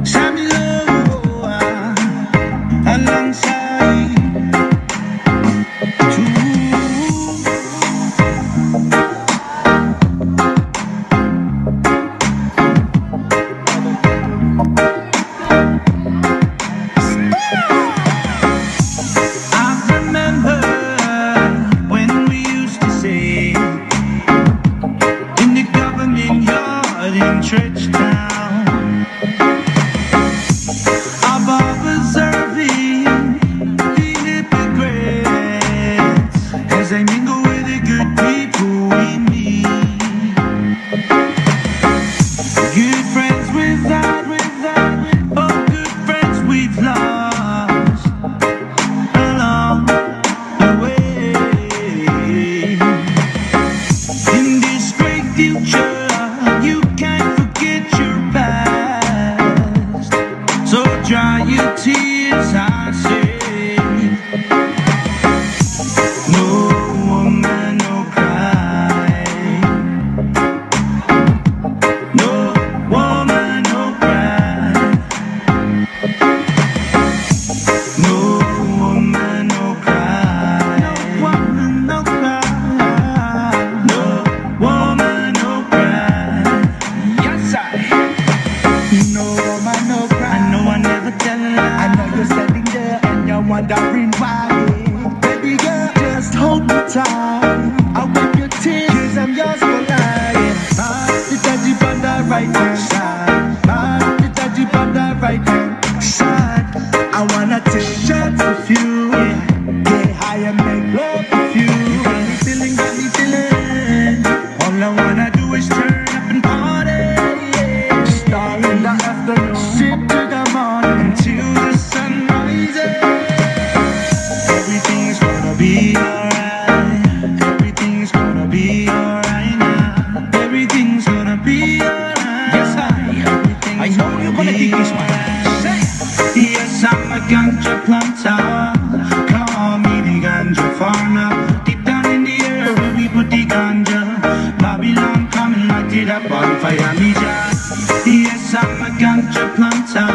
Sabi love alongside you. I remember when we used to say in the government yard in Church Town about observing the hypocrites as they mingle with the good people we meet. Good friends without, oh, good friends we've lost along the way. In this great future, you can't forget your past. So dry your tears, I say. No woman, no cry. No woman, no cry. No woman, no cry. No woman, no cry. No woman, no cry. Yes, I. No woman, no cry. I know I never tell a lie. I know you're standing there and you're wondering why. Baby girl, just hold me tight. I'll wipe your tears, 'cause I'm yours for life. The touchy on the right hand side. The touchy on the right hand side. I wanna take shots with you. Get high and make love with you. Got me feeling, got me feeling. All I wanna do is turn up and party. Start in the afternoon, sip to the morning until the sun rises. Everything's gonna be alright. Everything's gonna be alright now. Everything's gonna be alright. Yes, I know you're gonna dig this one. Say, yes, I'm a ganja planter. Call me the ganja farmer. Deep down in the earth where we put the ganja. Babylon come and light it up on fire, me just. Yes, I'm a ganja planter.